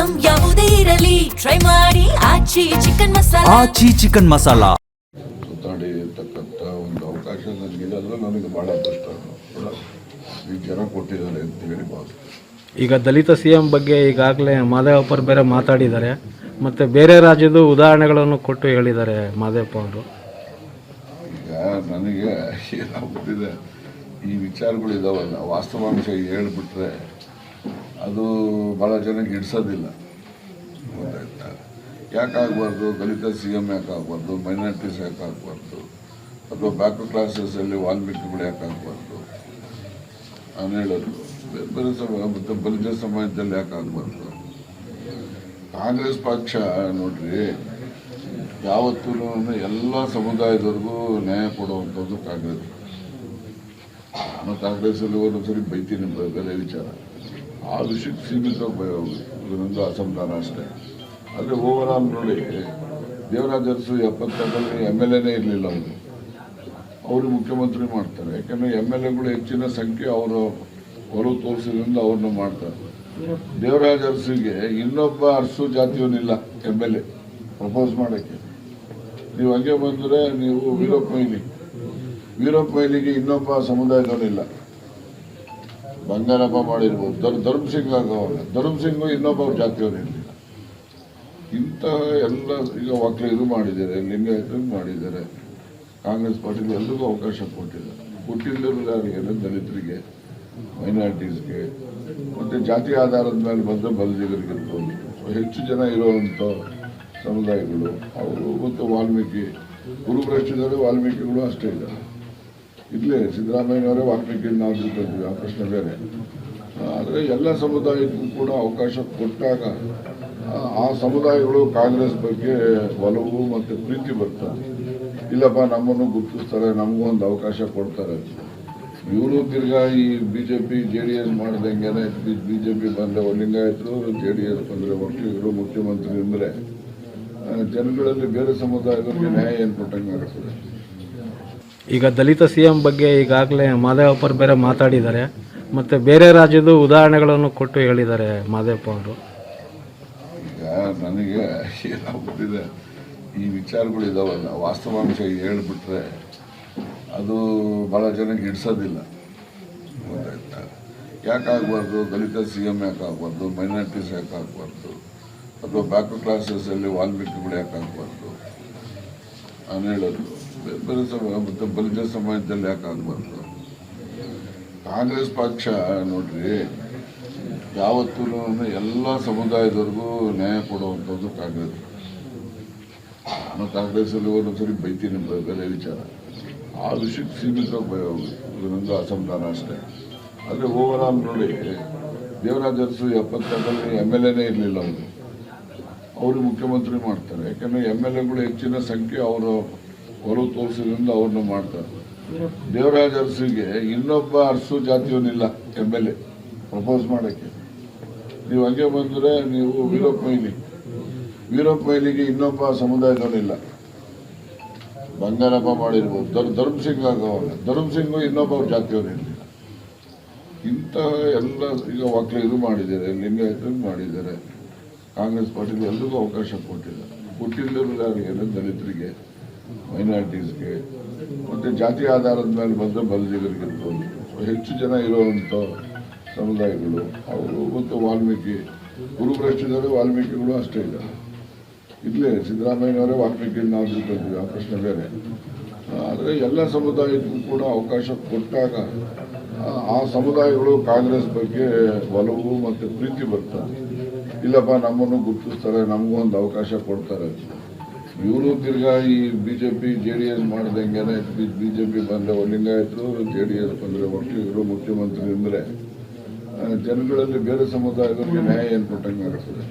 Item ಯಾವುದೇ ಇರಲಿ try ಮಾಡಿ ಆಚಿ ಚಿಕನ್ ಮಸಾಲಾ. ಆಚಿ ಚಿಕನ್ ಮಸಾಲಾ ಸುತ್ತಾಡಿ ಇರ್ತಕ್ಕಂಥ ಒಂದು ಅವಕಾಶ ನನಗಿರೋದ್ರೆ ನನಗೆ ಭಾಳ ಅದೃಷ್ಟ. ಈ ಜನ ಕೊಟ್ಟಿದ್ದಾರೆ ಅಂತ ಹೇಳಿ ಭಾವಿಸ್ತೀನಿ. ಈಗ ದಲಿತ CM ಬಗ್ಗೆ ಈಗಾಗಲೇ ಮಾದೇವಪ್ಪರು ಬೇರೆ ಮಾತಾಡಿದ್ದಾರೆ, ಮತ್ತು ಬೇರೆ ರಾಜ್ಯದ ಉದಾಹರಣೆಗಳನ್ನು ಕೊಟ್ಟು ಹೇಳಿದ್ದಾರೆ ಮಾದೇವಪ್ಪ ಅವರು. ಈಗ ನನಗೆ ಏನಾಗ್ಬಿಟ್ಟಿದೆ, ಈ ವಿಚಾರಗಳಿದಾವಲ್ಲ, ವಾಸ್ತವಾಂಶ ಹೇಳ್ಬಿಟ್ರೆ ಅದು ಭಾಳ ಜನಕ್ಕೆ ಹಿಡ್ಸೋದಿಲ್ಲ. ಗೊತ್ತಾಯ್ತಾ? ಯಾಕಾಗಬಾರ್ದು? ದಲಿತ CM ಯಾಕಾಗಬಾರ್ದು? ಮೈನಾರಿಟೀಸ್ ಯಾಕಾಗಬಾರ್ದು? ಅಥವಾ ಬ್ಯಾಕ್ವರ್ಡ್ ಕ್ಲಾಸಸ್ಸಲ್ಲಿ ವಾಲ್ಮೀಕಿಗಳು ಯಾಕಾಗಬಾರ್ದು? ನಾನು ಹೇಳೋದು ಬೇರೆ ಮತ್ತು ಬಲಿತ ಸಮಾಜದಲ್ಲಿ ಯಾಕಾಗಬಾರ್ದು? ಕಾಂಗ್ರೆಸ್ ಪಕ್ಷ ನೋಡ್ರಿ, ಯಾವತ್ತೂ ಎಲ್ಲ ಸಮುದಾಯದವ್ರಿಗೂ ನ್ಯಾಯ ಕೊಡುವಂಥದ್ದು ಕಾಂಗ್ರೆಸ್. ನಾನು ಕಾಂಗ್ರೆಸ್ಸಲ್ಲಿ ಒಂದೊಂದ್ಸರಿ ಬೈತೀನಿ ಬೇರೆ ವಿಚಾರ, ಆ ವಿಷಯಕ್ಕೆ ಸೀಮಿತವಾಗಿ ಇದೊಂದು ಅಸಮಾಧಾನ ಅಷ್ಟೇ. ಆದರೆ ಓವರಾಲ್ ನೋಡಿ, ದೇವರಾಜ ಅರಸು 70ರಲ್ಲಿ MLA ಇರಲಿಲ್ಲ. ಅವರು ಮುಖ್ಯಮಂತ್ರಿ ಮಾಡ್ತಾರೆ. ಯಾಕಂದರೆ MLAಗಳು ಹೆಚ್ಚಿನ ಸಂಖ್ಯೆ ಅವರು ಒಲವು ತೋರಿಸಿದ್ರಿಂದ ಅವ್ರನ್ನ ಮಾಡ್ತಾರೆ. ದೇವರಾಜ ಅರಸುಗೆ ಇನ್ನೊಬ್ಬ ಅರಸು ಜಾತಿಯವನಿಲ್ಲ MLA ಪ್ರಪೋಸ್ ಮಾಡೋಕ್ಕೆ. ನೀವು ಹಂಗೆ ಬಂದರೆ ನೀವು ವೀರಪ್ಪ ಮೊಯ್ಲಿಗೆ ಇನ್ನೊಬ್ಬ ಸಮುದಾಯದವನಿಲ್ಲ. ಬಂಗಾರಪ್ಪ ಮಾಡಿರ್ಬೋದು, ಧರ್ಮಸಿಂಗ್ ಆಗವಲ್ಲ, ಧರ್ಮಸಿಂಗು ಇನ್ನೊಬ್ಬ ಜಾತಿಯವನಿರಲಿಲ್ಲ. ಇಂತಹ ಎಲ್ಲ ಈಗ ಒಕ್ಕಲಿಗರು ಮಾಡಿದ್ದಾರೆ, ಲಿಂಗಾಯತರು ಮಾಡಿದ್ದಾರೆ. ಕಾಂಗ್ರೆಸ್ ಪಾರ್ಟಿಗೆ ಎಲ್ರಿಗೂ ಅವಕಾಶ ಕೊಟ್ಟಿದ್ದಾರೆ. ಕೊಟ್ಟಿಲ್ಲರೂ ಯಾರಿಗೆ? ದಲಿತರಿಗೆ, ಮೈನಾರಿಟೀಸ್ಗೆ, ಮತ್ತು ಜಾತಿ ಆಧಾರದ ಮೇಲೆ ಬಂದರೆ ಬಲಜಿಗರಿಗಿರ್ಬೋದು. ಹೆಚ್ಚು ಜನ ಇರುವಂಥ ಸಮುದಾಯಗಳು ಅವರು, ಮತ್ತು ವಾಲ್ಮೀಕಿ ಗುರುಭ್ರಷ್ಟಿದ್ದಾರೆ. ವಾಲ್ಮೀಕಿಗಳು ಅಷ್ಟೇ ಇದ್ದಾರೆ. ಇಲ್ಲೇ ಸಿದ್ದರಾಮಯ್ಯನವರೇ ವಾಲ್ಮೀಕಿ ನಾವು ತಿಳ್ಕೊಳ್ತೀವಿ, ಆ ಪ್ರಶ್ನೆ ಬೇರೆ. ಆದರೆ ಎಲ್ಲ ಸಮುದಾಯಕ್ಕೂ ಕೂಡ ಅವಕಾಶ ಕೊಟ್ಟಾಗ ಆ ಸಮುದಾಯಗಳು ಕಾಂಗ್ರೆಸ್ ಬಗ್ಗೆ ಒಲವು ಮತ್ತು ಪ್ರೀತಿ ಬರ್ತದೆ. ಇಲ್ಲಪ್ಪ ನಮ್ಮನ್ನು ಗುರುತಿಸ್ತಾರೆ, ನಮಗೂ ಒಂದು ಅವಕಾಶ ಕೊಡ್ತಾರೆ. ಇವರು ತಿರ್ಗಾ ಈ BJP JDS ಮಾಡ್ದಂಗೆ, BJP ಬಂದರೆ ಲಿಂಗಾಯತರು, JDS ಬಂದರೆ ಒಕ್ಕಲಿಗರು ಮುಖ್ಯಮಂತ್ರಿ ಅಂದರೆ ಜನಗಳಲ್ಲಿ ಬೇರೆ ಸಮುದಾಯದವರಿಗೆ ನ್ಯಾಯ ಏನು ಕೊಟ್ಟಂಗೆ ಆಗ್ತದೆ. ಈಗ ದಲಿತ CM ಬಗ್ಗೆ ಈಗಾಗಲೇ ಮಾದೇವಪ್ಪರು ಬೇರೆ ಮಾತಾಡಿದ್ದಾರೆ, ಮತ್ತು ಬೇರೆ ರಾಜ್ಯದ ಉದಾಹರಣೆಗಳನ್ನು ಕೊಟ್ಟು ಹೇಳಿದ್ದಾರೆ ಮಾದೇವಪ್ಪ ಅವರು. ಈಗ ನನಗೆ ಏನಾಗ್ಬಿಟ್ಟಿದೆ, ಈ ವಿಚಾರಗಳಿದಾವಲ್ಲ, ವಾಸ್ತವಾಂಶ ಹೇಳ್ಬಿಟ್ರೆ ಅದು ಭಾಳ ಜನಕ್ಕೆ ಹಿಡ್ಸೋದಿಲ್ಲ. ಗೊತ್ತಾಯ್ತಾ? ಯಾಕಾಗಬಾರ್ದು? ದಲಿತ CM ಯಾಕಾಗಬಾರ್ದು? ಮೈನಾರಿಟೀಸ್ ಯಾಕಾಗಬಾರ್ದು? ಅಥವಾ ಬ್ಯಾಕ್ವರ್ಡ್ ಕ್ಲಾಸಸ್ಸಲ್ಲಿ ವಾಲ್ಮೀಕಿಗಳು ಯಾಕಾಗಬಾರ್ದು? ನಾನು ಹೇಳೋದು ಬೇರೆ ಮತ್ತು ಬಲಿತ ಸಮಾಜದಲ್ಲಿ ಯಾಕಾಗಬಾರ್ದು? ಕಾಂಗ್ರೆಸ್ ಪಕ್ಷ ನೋಡ್ರಿ, ಯಾವತ್ತೂ ಎಲ್ಲ ಸಮುದಾಯದವ್ರಿಗೂ ನ್ಯಾಯ ಕೊಡುವಂಥದ್ದು ಕಾಂಗ್ರೆಸ್. ನಾನು ಕಾಂಗ್ರೆಸ್ಸಲ್ಲಿ ಒಂದೊಂದ್ಸರಿ ಬೈತೀನಿ ಬೇರೆ ವಿಚಾರ, ಆ ವಿಷಯಕ್ಕೆ ಸೀಮಿತವಾಗಿ ಇದೊಂದು ಅಸಮಾಧಾನ ಅಷ್ಟೇ. ಆದರೆ ಓವರಾಲ್ ನೋಡಿ, ದೇವರಾಜ ಅರಸು 70ರಲ್ಲಿ MLA ಇರಲಿಲ್ಲ. ಅವರು ಮುಖ್ಯಮಂತ್ರಿ ಮಾಡ್ತಾರೆ. ಯಾಕಂದರೆ MLAಗಳು ಹೆಚ್ಚಿನ ಸಂಖ್ಯೆ ಅವರು ಒಲವು ತೋರಿಸಿದ್ರಿಂದ ಅವ್ರನ್ನ ಮಾಡ್ತಾರೆ. ದೇವರಾಜ ಅರಸುಗೆ ಇನ್ನೊಬ್ಬ ಅರಸು ಜಾತಿಯವನಿಲ್ಲ MLA ಪ್ರಪೋಸ್ ಮಾಡೋಕ್ಕೆ. ನೀವು ಹಂಗೆ ಬಂದರೆ ನೀವು ವೀರಪ್ಪ ಮೊಯ್ಲಿಗೆ ಇನ್ನೊಬ್ಬ ಸಮುದಾಯದವನಿಲ್ಲ. ಬಂಗಾರಪ್ಪ ಮಾಡಿರ್ಬೋದು, ಧರ್ಮಸಿಂಗ್ ಆಗವಲ್ಲ, ಧರ್ಮಸಿಂಗು ಇನ್ನೊಬ್ಬ ಜಾತಿಯವನಿರಲಿಲ್ಲ. ಇಂತಹ ಎಲ್ಲ ಈಗ ಒಕ್ಕಲಿಗರು ಮಾಡಿದ್ದಾರೆ, ಲಿಂಗಾಯತರು ಮಾಡಿದ್ದಾರೆ. ಕಾಂಗ್ರೆಸ್ ಪಾರ್ಟಿಗೆ ಎಲ್ರಿಗೂ ಅವಕಾಶ ಕೊಟ್ಟಿದ್ದಾರೆ. ಕೊಟ್ಟಿಲ್ಲರೂ ಯಾರಿಗೆ? ದಲಿತರಿಗೆ, ಮೈನಾರಿಟೀಸ್ಗೆ, ಮತ್ತು ಜಾತಿ ಆಧಾರದ ಮೇಲೆ ಬಂದರೆ ಬಲಜಿಗರಿಗಿರ್ಬೋದು. ಹೆಚ್ಚು ಜನ ಇರುವಂಥ ಸಮುದಾಯಗಳು ಅವರು, ಮತ್ತು ವಾಲ್ಮೀಕಿ ಗುರುಭ್ರಷ್ಟಿದ್ದಾರೆ. ವಾಲ್ಮೀಕಿಗಳು ಅಷ್ಟೇ ಇದ್ದಾರೆ. ಇಲ್ಲೇ ಸಿದ್ದರಾಮಯ್ಯನವರೇ ವಾಲ್ಮೀಕಿ ನಾವು ತಿಳ್ಕೊಳ್ತೀವಿ, ಆ ಪ್ರಶ್ನೆ ಬೇರೆ. ಆದರೆ ಎಲ್ಲ ಸಮುದಾಯಕ್ಕೂ ಕೂಡ ಅವಕಾಶ ಕೊಟ್ಟಾಗ ಆ ಸಮುದಾಯಗಳು ಕಾಂಗ್ರೆಸ್ ಬಗ್ಗೆ ಒಲವು ಮತ್ತು ಪ್ರೀತಿ ಬರ್ತದೆ. ಇಲ್ಲಪ್ಪ ನಮ್ಮನ್ನು ಗುರುತಿಸ್ತಾರೆ, ನಮಗೂ ಒಂದು ಅವಕಾಶ ಕೊಡ್ತಾರೆ. ಇವರು ತಿರ್ಗಾ ಈ BJP JDS ಮಾಡ್ದಂಗೆ, BJP ಬಂದರೆ ಲಿಂಗಾಯತರು, JDS ಬಂದರೆ ಒಕ್ಕಲಿಗರು ಮುಖ್ಯಮಂತ್ರಿ ಅಂದರೆ ಜನಗಳಲ್ಲಿ ಬೇರೆ ಸಮುದಾಯದವರಿಗೆ ನ್ಯಾಯ ಏನು ಕೊಟ್ಟಂಗೆ ಆಗ್ತದೆ.